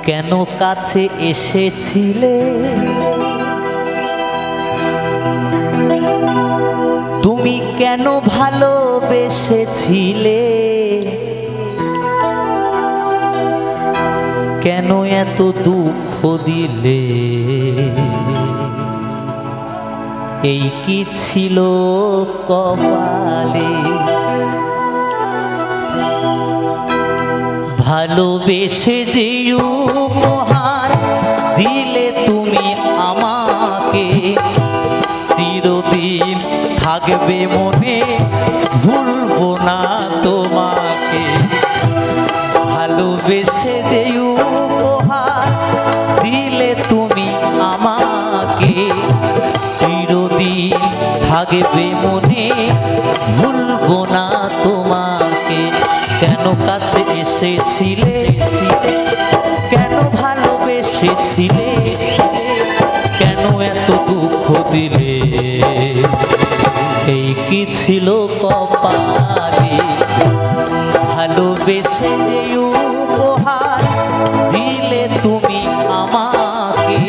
কেন কাছে এসেছিলে তুমি কেন ভালোবেসেছিলে কেন এত দুঃখ দিলে এই কি ছিল কপালে ভালোবেসে যে উপহার দিলে তুমি আমাকে চিরদিন থাকবে মনে ভুলবো না তোমাকে ভালোবেসে যে উপহার দিলে তুমি আমাকে চিরদিন থাকবে মনে ভুলবো না তোমাকে কেন কাছে এসেছিলে কেন ভালোবেসেছিলে কেন এত দুঃখ দিলে এই কি ছিল কপালে ভালোবেসে যে উপহার দিলে তুমি আমাকে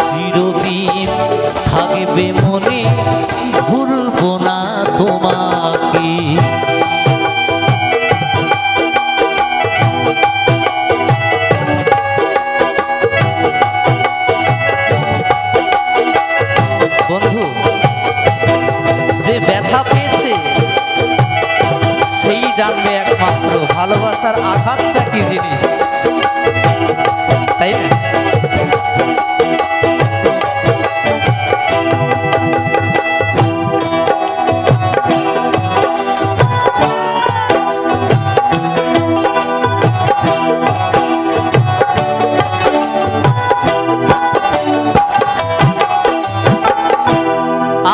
চিরদিন থাকবে মনে ভুলবো না তোমাকে বন্ধু যে ব্যথা পেয়েছে সেই জানবে একমাত্র ভালোবাসার আঘাতটা কি জিনিস তাই না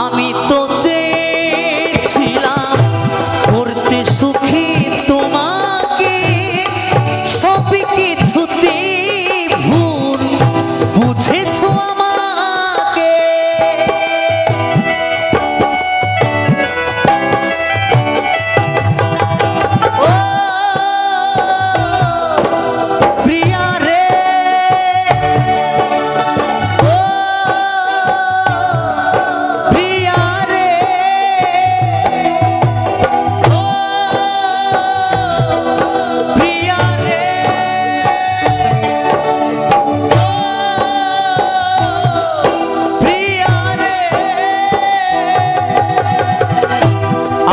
আমি তো চেয়েছিলাম করতে সুখী তোমাকে সব কিছুতে ভুল বুঝেছো আমাকে ও প্রিয়া রে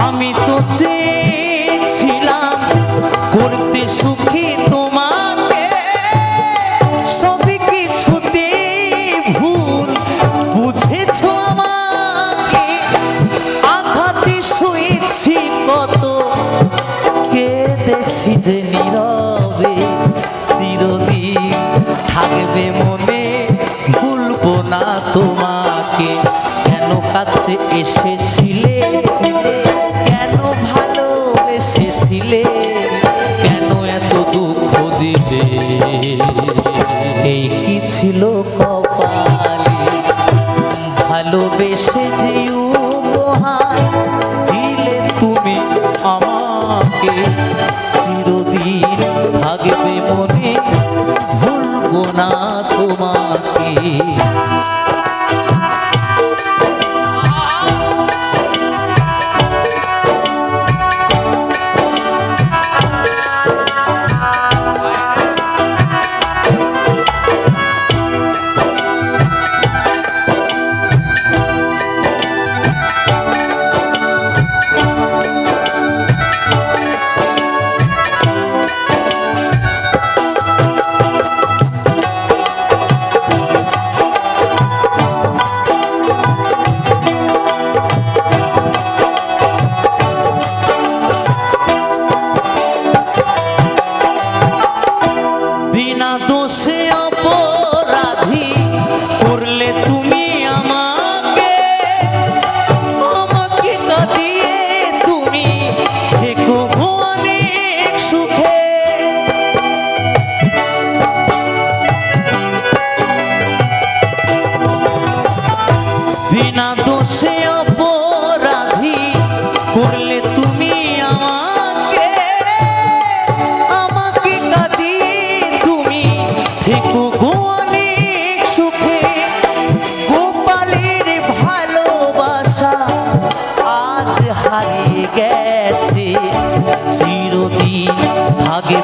আমি তো চেয়েছিলাম করতে সুখী তোমাকে সব কিছুতে ভুল বুঝেছো আমাকে আঘাতে শুয়েছি কত কেঁদেছি যে নীরবে চিরদিন থাকবে মনে ভুলবো না তোমাকে কেন কাছে এসেছিলে কেন ভালোবেসেছিলে কেন এত দুঃখ দিলে এই কি ছিল কপালে ভালোবেসে যে উপহার দিলে তুমি আমাকে চিরদিন থাকবে মনে ভুলবো না তোমাকে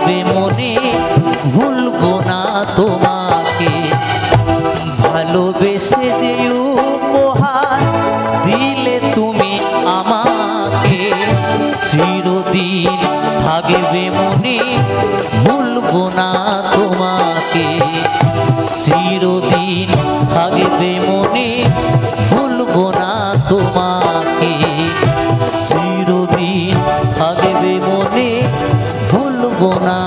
থাকবে মনে, ভুলবো না তোমাকে। ভালোবেসে যে উপহার দিলে তুমি আমাকে, চিরদিন থাকবে মনে, ভুলবো না তোমাকে। চিরদিন থাকবে মনে, ভুলবো না তোমাকে। চিরদিন থাকবে মনে, ভুলবো না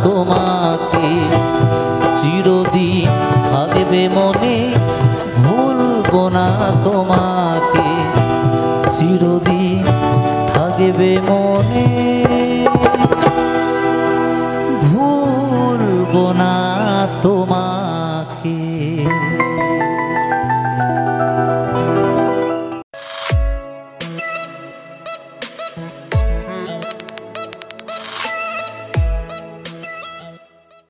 তোমাকে। চিরদিন থাকবে মনে, ভুলবো না তোমাকে। চিরদিন থাকবে মনে, ভুলবো না তোমাকে।